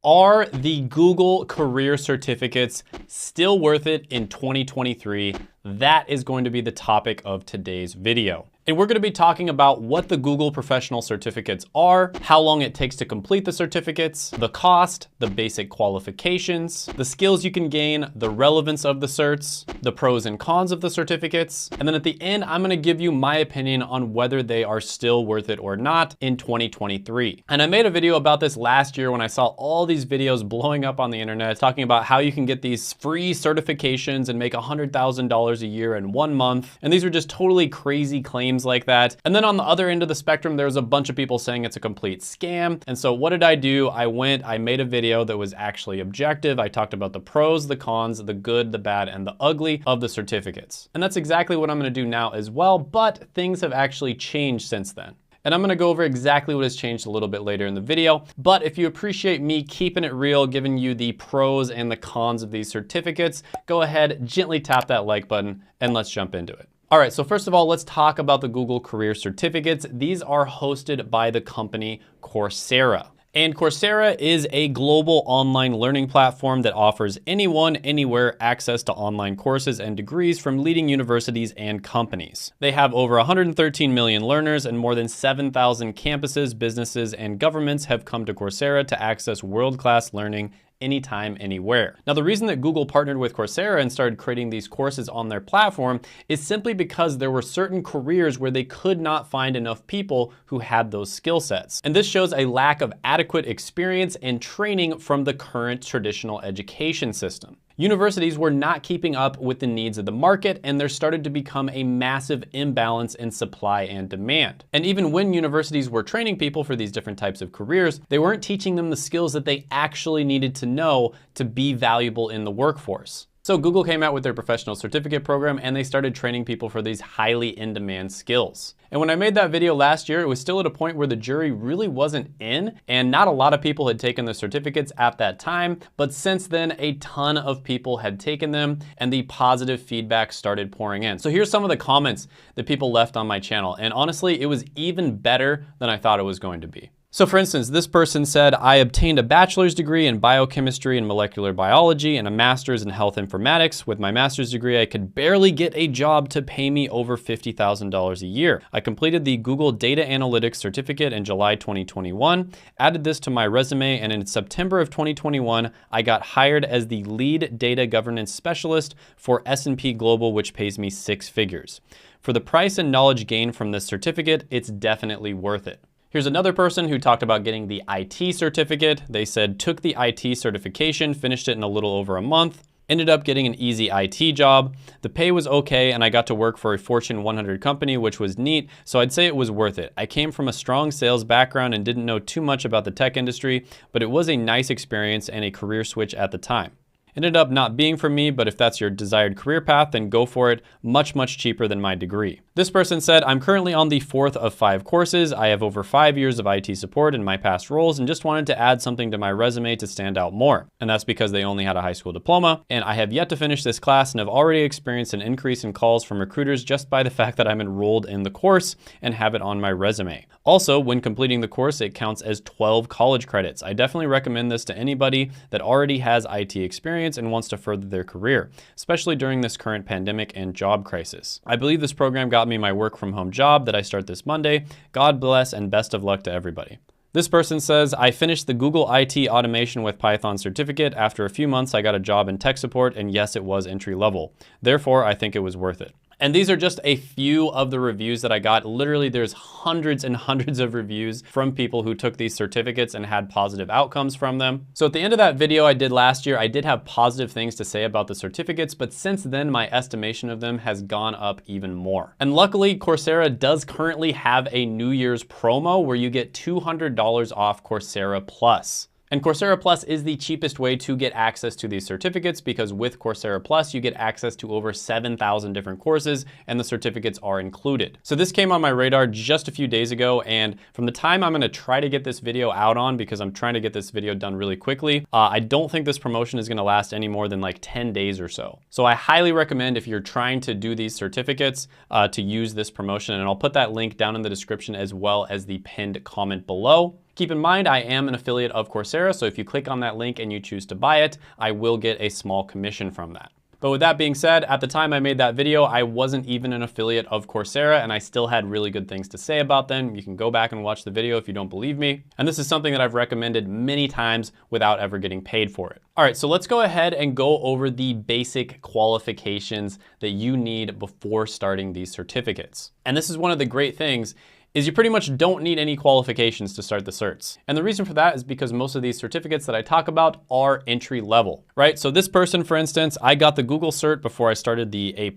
Are the Google career certificates still worth it in 2023? That is going to be the topic of today's video. And we're going to be talking about what the Google professional certificates are, how long it takes to complete the certificates, the cost, the basic qualifications, the skills you can gain, the relevance of the certs, the pros and cons of the certificates. And then at the end, I'm going to give you my opinion on whether they are still worth it or not in 2023. And I made a video about this last year when I saw all these videos blowing up on the internet talking about how you can get these free certifications and make $100,000 a year in 1 month. And these are just totally crazy claims like that. And then on the other end of the spectrum, there's a bunch of people saying it's a complete scam. And so what did I do? I made a video that was actually objective. I talked about the pros, the cons, the good, the bad, and the ugly of the certificates. And that's exactly what I'm going to do now as well, but things have actually changed since then. And I'm gonna go over exactly what has changed a little bit later in the video. But if you appreciate me keeping it real, giving you the pros and the cons of these certificates, go ahead, gently tap that like button, and let's jump into it. All right, so first of all, let's talk about the Google Career Certificates. These are hosted by the company Coursera. And Coursera is a global online learning platform that offers anyone, anywhere access to online courses and degrees from leading universities and companies. They have over 113 million learners and more than 7,000 campuses, businesses, and governments have come to Coursera to access world-class learning anytime, anywhere. Now, the reason that Google partnered with Coursera and started creating these courses on their platform is simply because there were certain careers where they could not find enough people who had those skill sets. And this shows a lack of adequate experience and training from the current traditional education system. Universities were not keeping up with the needs of the market, and there started to become a massive imbalance in supply and demand. And even when universities were training people for these different types of careers, they weren't teaching them the skills that they actually needed to know to be valuable in the workforce. So Google came out with their professional certificate program and they started training people for these highly in-demand skills. And when I made that video last year, it was still at a point where the jury really wasn't in, and not a lot of people had taken the certificates at that time. But since then, a ton of people had taken them and the positive feedback started pouring in. So here's some of the comments that people left on my channel. And honestly, it was even better than I thought it was going to be. So for instance, this person said, I obtained a bachelor's degree in biochemistry and molecular biology and a master's in health informatics. With my master's degree, I could barely get a job to pay me over $50,000 a year. I completed the Google Data Analytics certificate in July 2021, added this to my resume, and in September of 2021, I got hired as the lead data governance specialist for S&P Global, which pays me 6 figures. For the price and knowledge gained from this certificate, it's definitely worth it. Here's another person who talked about getting the IT certificate. They said, took the IT certification, finished it in a little over a month, ended up getting an easy IT job. The pay was okay, and I got to work for a Fortune 100 company, which was neat, so I'd say it was worth it. I came from a strong sales background and didn't know too much about the tech industry, but it was a nice experience and a career switch at the time. Ended up not being for me, but if that's your desired career path, then go for it. Much, much cheaper than my degree. This person said, I'm currently on the 4th of 5 courses. I have over 5 years of IT support in my past roles and just wanted to add something to my resume to stand out more. And that's because they only had a high school diploma. And I have yet to finish this class and have already experienced an increase in calls from recruiters just by the fact that I'm enrolled in the course and have it on my resume. Also, when completing the course, it counts as 12 college credits. I definitely recommend this to anybody that already has IT experience and wants to further their career, especially during this current pandemic and job crisis. I believe this program got me my work from home job that I start this Monday. God bless and best of luck to everybody. This person says, I finished the Google IT Automation with Python certificate. After a few months, I got a job in tech support, and yes, it was entry level. Therefore, I think it was worth it. And these are just a few of the reviews that I got. Literally, there's hundreds and hundreds of reviews from people who took these certificates and had positive outcomes from them. So at the end of that video I did last year, I did have positive things to say about the certificates, but since then, my estimation of them has gone up even more. And luckily, Coursera does currently have a New Year's promo where you get $200 off Coursera Plus. And Coursera Plus is the cheapest way to get access to these certificates because with Coursera Plus, you get access to over 7,000 different courses and the certificates are included. So this came on my radar just a few days ago, and from the time I'm gonna try to get this video out on, because I'm trying to get this video done really quickly, I don't think this promotion is gonna last any more than like 10 days or so. So I highly recommend if you're trying to do these certificates to use this promotion, and I'll put that link down in the description as well as the pinned comment below. Keep in mind, I am an affiliate of Coursera, so if you click on that link and you choose to buy it, I will get a small commission from that. But with that being said, at the time I made that video, I wasn't even an affiliate of Coursera, and I still had really good things to say about them. You can go back and watch the video if you don't believe me. And this is something that I've recommended many times without ever getting paid for it. All right, so let's go ahead and go over the basic qualifications that you need before starting these certificates. And this is one of the great things is you pretty much don't need any qualifications to start the certs. And the reason for that is because most of these certificates that I talk about are entry level, right? So this person, for instance, I got the Google cert before I started the A+.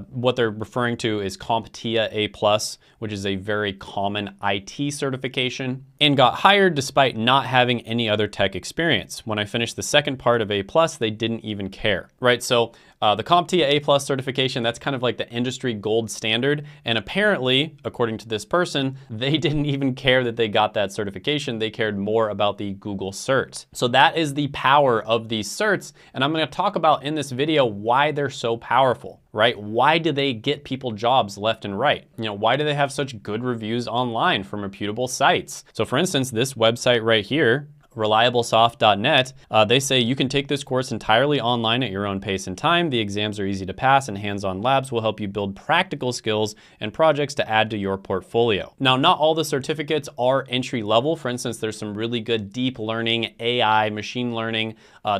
What they're referring to is CompTIA A+, which is a very common IT certification, and got hired despite not having any other tech experience. When I finished the second part of A+, they didn't even care, right? So the CompTIA A+ certification, that's kind of like the industry gold standard. And apparently, according to this person, they didn't even care that they got that certification. They cared more about the Google cert. So that is the power of these certs. And I'm gonna talk about in this video why they're so powerful, right? Why do they get people jobs left and right? You know, why do they have such good reviews online from reputable sites? So for instance, this website right here, reliablesoft.net, they say you can take this course entirely online at your own pace and time. The exams are easy to pass and hands-on labs will help you build practical skills and projects to add to your portfolio. Now, not all the certificates are entry level. For instance, there's some really good deep learning, AI, machine learning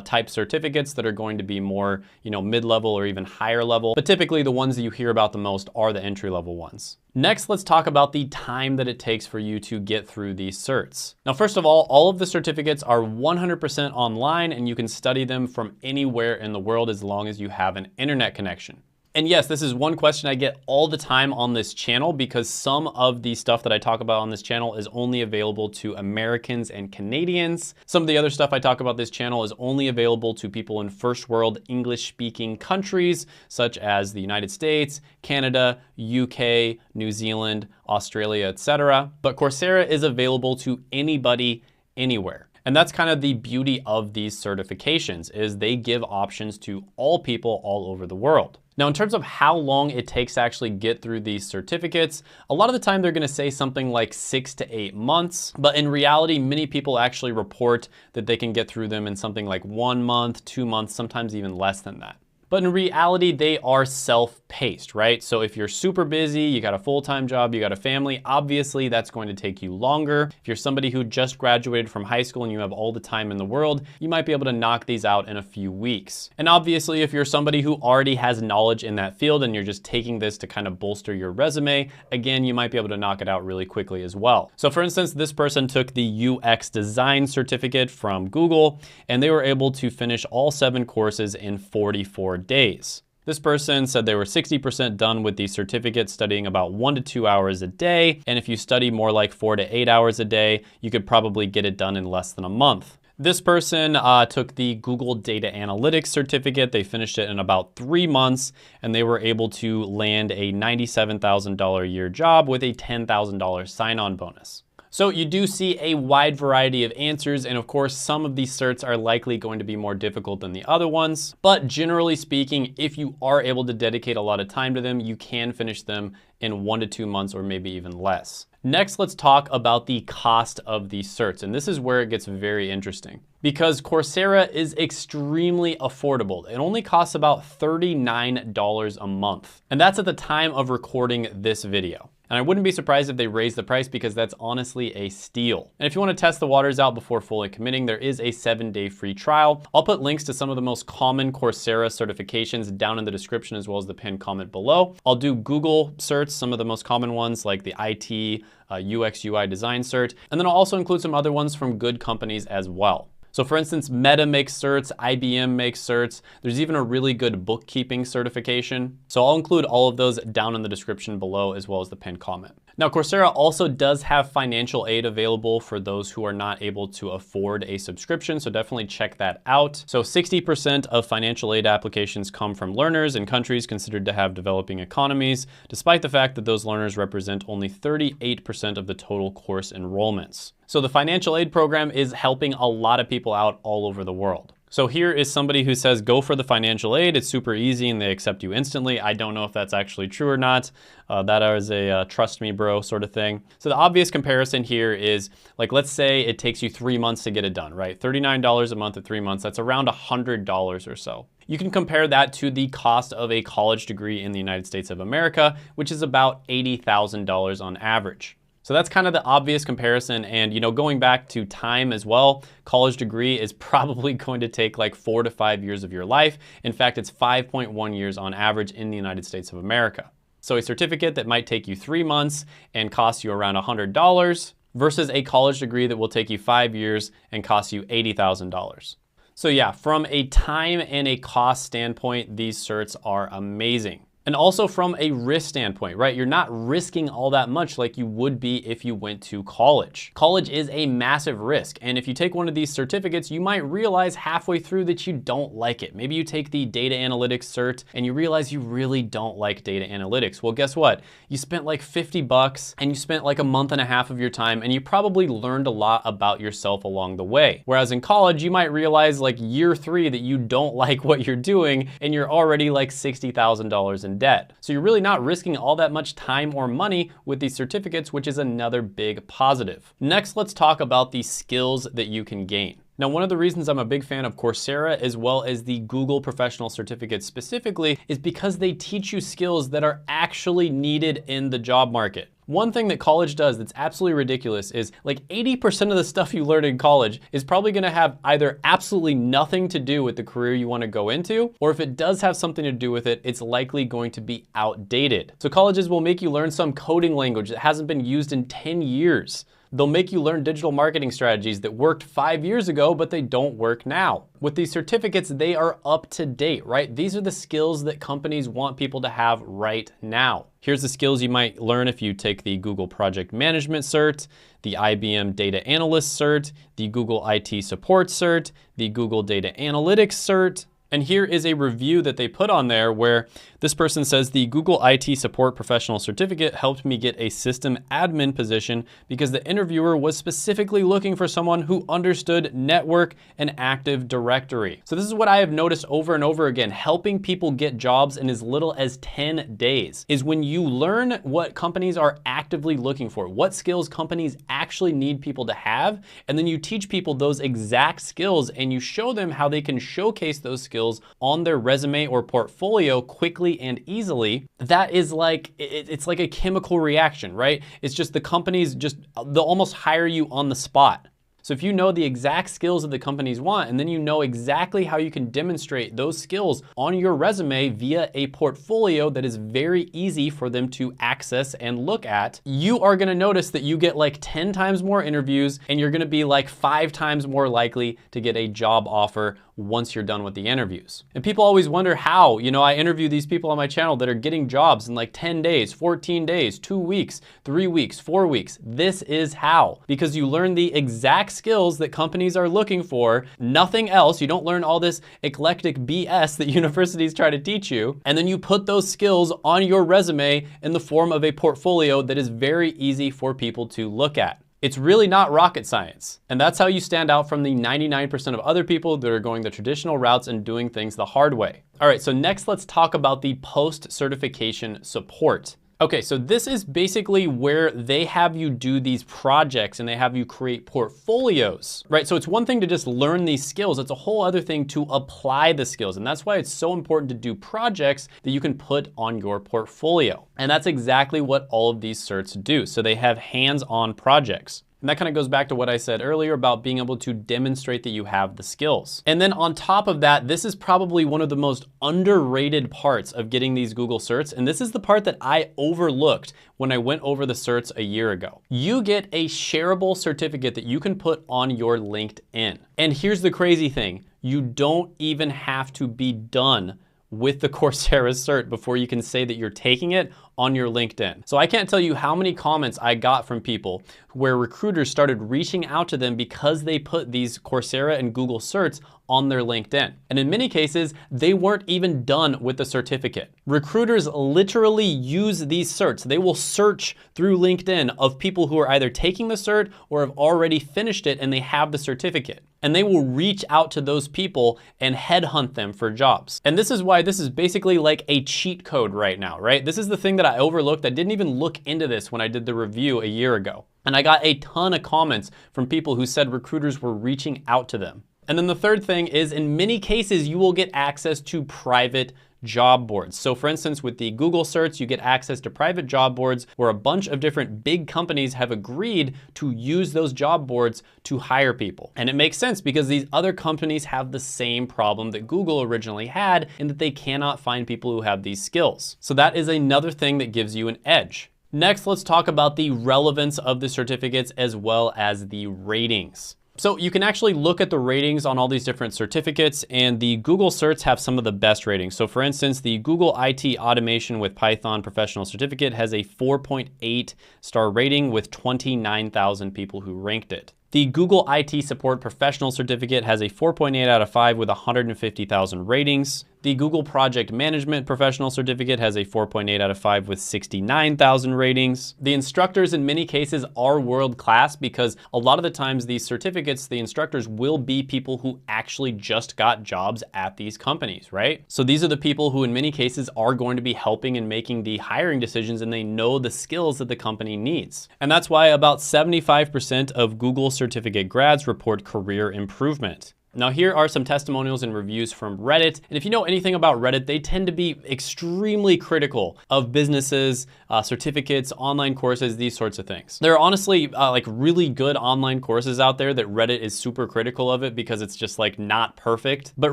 type certificates that are going to be more, mid-level or even higher level. But typically the ones that you hear about the most are the entry level ones. Next, let's talk about the time that it takes for you to get through these certs. Now, first of all of the certificates are 100% online and you can study them from anywhere in the world as long as you have an internet connection. And yes, this is one question I get all the time on this channel because some of the stuff that I talk about on this channel is only available to Americans and Canadians. Some of the other stuff I talk about this channel is only available to people in first world English speaking countries, such as the United States, Canada, UK, New Zealand, Australia, etc. But Coursera is available to anybody, anywhere. And that's kind of the beauty of these certifications is they give options to all people all over the world. Now, in terms of how long it takes to actually get through these certificates, a lot of the time they're gonna say something like 6 to 8 months, but in reality, many people actually report that they can get through them in something like 1 month, 2 months, sometimes even less than that. But in reality, they are self-paced, right? So if you're super busy, you got a full-time job, you got a family, obviously that's going to take you longer. If you're somebody who just graduated from high school and you have all the time in the world, you might be able to knock these out in a few weeks. And obviously, if you're somebody who already has knowledge in that field and you're just taking this to kind of bolster your resume, again, you might be able to knock it out really quickly as well. So for instance, this person took the UX design certificate from Google and they were able to finish all 7 courses in 44 days. This person said they were 60% done with the certificate, studying about 1 to 2 hours a day. And if you study more like 4 to 8 hours a day, you could probably get it done in less than a month. This person took the Google Data Analytics certificate. They finished it in about 3 months and they were able to land a $97,000 a year job with a $10,000 sign-on bonus. So you do see a wide variety of answers, and of course, some of these certs are likely going to be more difficult than the other ones. But generally speaking, if you are able to dedicate a lot of time to them, you can finish them in 1 to 2 months or maybe even less. Next, let's talk about the cost of these certs, and this is where it gets very interesting. Because Coursera is extremely affordable. It only costs about $39 a month. And that's at the time of recording this video. And I wouldn't be surprised if they raise the price because that's honestly a steal. And if you want to test the waters out before fully committing, there is a 7-day free trial. I'll put links to some of the most common Coursera certifications down in the description as well as the pinned comment below. I'll do Google certs, some of the most common ones like the IT, UX, UI design cert. And then I'll also include some other ones from good companies as well. So for instance, Meta makes certs, IBM makes certs. There's even a really good bookkeeping certification. So I'll include all of those down in the description below as well as the pinned comment. Now, Coursera also does have financial aid available for those who are not able to afford a subscription, so definitely check that out. So 60% of financial aid applications come from learners in countries considered to have developing economies, despite the fact that those learners represent only 38% of the total course enrollments. So the financial aid program is helping a lot of people out all over the world. So here is somebody who says, go for the financial aid. It's super easy and they accept you instantly. I don't know if that's actually true or not. That is a trust me bro sort of thing. So the obvious comparison here is, like, let's say it takes you 3 months to get it done, right? $39 a month at 3 months, that's around $100 or so. You can compare that to the cost of a college degree in the United States of America, which is about $80,000 on average. So that's kind of the obvious comparison. And, you know, going back to time as well, college degree is probably going to take like 4 to 5 years of your life. In fact, it's 5.1 years on average in the United States of America. So a certificate that might take you 3 months and cost you around $100 versus a college degree that will take you 5 years and cost you $80,000. So yeah, from a time and a cost standpoint, these certs are amazing. And also from a risk standpoint, right? You're not risking all that much like you would be if you went to college. College is a massive risk. And if you take one of these certificates, you might realize halfway through that you don't like it. Maybe you take the data analytics cert and you realize you really don't like data analytics. Well, guess what? You spent like $50 and you spent like a month and a half of your time and you probably learned a lot about yourself along the way. Whereas in college, you might realize like year 3 that you don't like what you're doing and you're already like $60,000 in debt. So you're really not risking all that much time or money with these certificates, which is another big positive. Next, let's talk about the skills that you can gain. Now, one of the reasons I'm a big fan of Coursera as well as the Google Professional Certificate specifically is because they teach you skills that are actually needed in the job market. One thing that college does that's absolutely ridiculous is like 80% of the stuff you learn in college is probably gonna have either absolutely nothing to do with the career you wanna go into, or if it does have something to do with it, it's likely going to be outdated. So colleges will make you learn some coding language that hasn't been used in 10 years. They'll make you learn digital marketing strategies that worked 5 years ago, but they don't work now. With these certificates, they are up to date, right? These are the skills that companies want people to have right now. Here's the skills you might learn if you take the Google Project Management Cert, the IBM Data Analyst Cert, the Google IT Support Cert, the Google Data Analytics Cert. And here is a review that they put on there where this person says, the Google IT Support Professional Certificate helped me get a system admin position because the interviewer was specifically looking for someone who understood network and Active Directory. So this is what I have noticed over and over again, helping people get jobs in as little as 10 days, is when you learn what companies are actively looking for, what skills companies actually need people to have, and then you teach people those exact skills and you show them how they can showcase those skills on their resume or portfolio quickly and easily. That is like, it's like a chemical reaction, right? It's just the companies they'll almost hire you on the spot. So if you know the exact skills that the companies want, and then you know exactly how you can demonstrate those skills on your resume via a portfolio that is very easy for them to access and look at, you are gonna notice that you get like 10 times more interviews and you're gonna be like 5 times more likely to get a job offer once you're done with the interviews. And people always wonder how, you know, I interview these people on my channel that are getting jobs in like 10 days, 14 days, 2 weeks, 3 weeks, 4 weeks. This is how, because you learn the exact skills that companies are looking for, nothing else. You don't learn all this eclectic BS that universities try to teach you. And then you put those skills on your resume in the form of a portfolio that is very easy for people to look at. It's really not rocket science. And that's how you stand out from the 99% of other people that are going the traditional routes and doing things the hard way. All right, so next let's talk about the post-certification support. Okay, so this is basically where they have you do these projects and they have you create portfolios, right? So it's one thing to just learn these skills. It's a whole other thing to apply the skills. And that's why it's so important to do projects that you can put on your portfolio. And that's exactly what all of these certs do. So they have hands-on projects. And that kind of goes back to what I said earlier about being able to demonstrate that you have the skills. And then on top of that, this is probably one of the most underrated parts of getting these Google certs. And this is the part that I overlooked when I went over the certs a year ago. You get a shareable certificate that you can put on your LinkedIn. And here's the crazy thing. You don't even have to be done with the Coursera cert before you can say that you're taking it on your LinkedIn. So I can't tell you how many comments I got from people where recruiters started reaching out to them because they put these Coursera and Google certs on their LinkedIn. And in many cases, they weren't even done with the certificate. Recruiters literally use these certs. They will search through LinkedIn of people who are either taking the cert or have already finished it and they have the certificate. and they will reach out to those people and headhunt them for jobs. And this is why this is basically like a cheat code right now, right? This is the thing that I overlooked. I didn't even look into this when I did the review a year ago. And I got a ton of comments from people who said recruiters were reaching out to them. And then the third thing is, in many cases, you will get access to private job boards. So for instance, with the Google search, you get access to private job boards where a bunch of different big companies have agreed to use those job boards to hire people. And it makes sense because these other companies have the same problem that Google originally had, in that they cannot find people who have these skills. So that is another thing that gives you an edge. Next, let's talk about the relevance of the certificates as well as the ratings. So you can actually look at the ratings on all these different certificates, and the Google certs have some of the best ratings. So for instance, the Google IT Automation with Python Professional Certificate has a 4.8 star rating with 29,000 people who ranked it. The Google IT Support Professional Certificate has a 4.8 out of 5 with 150,000 ratings. The Google Project Management Professional Certificate has a 4.8 out of 5 with 69,000 ratings. The instructors in many cases are world-class because a lot of the times these certificates, the instructors will be people who actually just got jobs at these companies, right? So these are the people who in many cases are going to be helping and making the hiring decisions, and they know the skills that the company needs. And that's why about 75% of Google certificate grads report career improvement. Now here are some testimonials and reviews from Reddit. And if you know anything about Reddit, they tend to be extremely critical of businesses, certificates, online courses, these sorts of things. There are honestly like really good online courses out there that Reddit is super critical of it because it's just like not perfect. But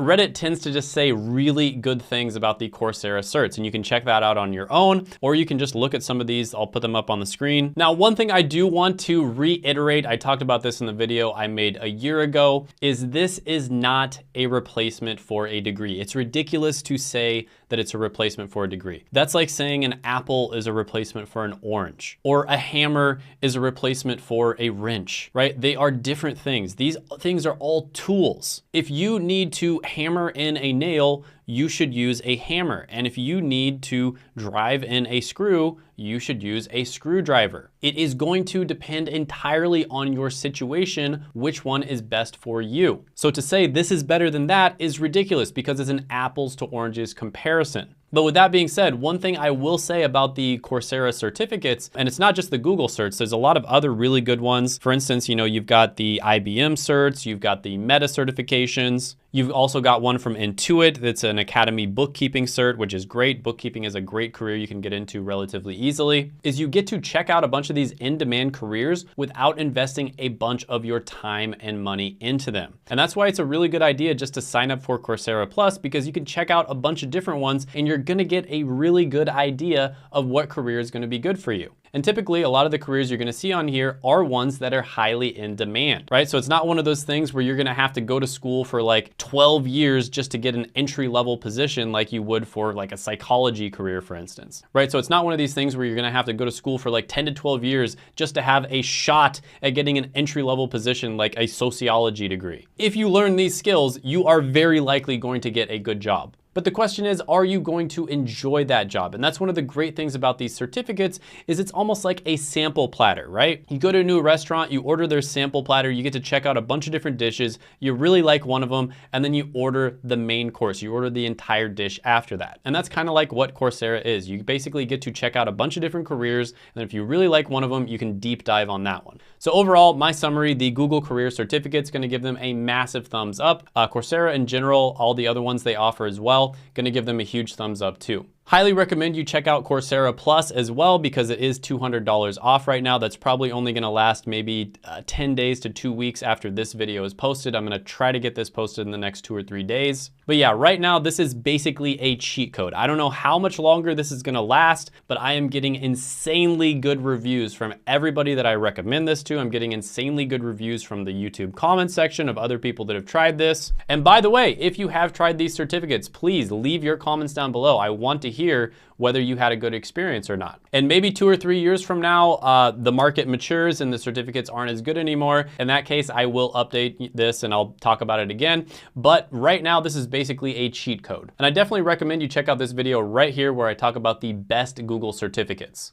Reddit tends to just say really good things about the Coursera certs, and you can check that out on your own, or you can just look at some of these. I'll put them up on the screen. Now, one thing I do want to reiterate, I talked about this in the video I made a year ago, is this is not a replacement for a degree. It's ridiculous to say that it's a replacement for a degree. That's like saying an apple is a replacement for an orange, or a hammer is a replacement for a wrench, right? They are different things. These things are all tools. If you need to hammer in a nail, you should use a hammer. And if you need to drive in a screw, you should use a screwdriver. It is going to depend entirely on your situation, which one is best for you. So to say this is better than that is ridiculous because it's an apples to oranges comparison. But with that being said, one thing I will say about the Coursera certificates, and it's not just the Google certs, there's a lot of other really good ones. For instance, you know, you've got the IBM certs, you've got the Meta certifications. You've also got one from Intuit that's an Academy bookkeeping cert, which is great. Bookkeeping is a great career you can get into relatively easily. Is you get to check out a bunch of these in-demand careers without investing a bunch of your time and money into them. And that's why it's a really good idea just to sign up for Coursera Plus, because you can check out a bunch of different ones and you're gonna get a really good idea of what career is gonna be good for you. And typically, a lot of the careers you're gonna see on here are ones that are highly in demand, right? So it's not one of those things where you're gonna have to go to school for like 12 years just to get an entry-level position like you would for like a psychology career, for instance, right? So it's not one of these things where you're gonna have to go to school for like 10 to 12 years just to have a shot at getting an entry-level position like a sociology degree. If you learn these skills, you are very likely going to get a good job. But the question is, are you going to enjoy that job? And that's one of the great things about these certificates is it's almost like a sample platter, right? You go to a new restaurant, you order their sample platter, you get to check out a bunch of different dishes, you really like one of them, and then you order the main course. You order the entire dish after that. And that's kind of like what Coursera is. You basically get to check out a bunch of different careers, and then if you really like one of them, you can deep dive on that one. So overall, my summary, the Google Career Certificate is gonna give them a massive thumbs up. Coursera in general, all the other ones they offer as well, gonna give them a huge thumbs up too. Highly recommend you check out Coursera Plus as well because it is $200 off right now. That's probably only gonna last maybe 10 days to 2 weeks after this video is posted. I'm gonna try to get this posted in the next 2 or 3 days. But yeah, right now this is basically a cheat code. I don't know how much longer this is gonna last, but I am getting insanely good reviews from everybody that I recommend this to. I'm getting insanely good reviews from the YouTube comment section of other people that have tried this. And by the way, if you have tried these certificates, please leave your comments down below. I want to hear whether you had a good experience or not. And maybe 2 or 3 years from now, the market matures and the certificates aren't as good anymore. In that case, I will update this and I'll talk about it again. But right now, this is basically a cheat code. And I definitely recommend you check out this video right here where I talk about the best Google certificates.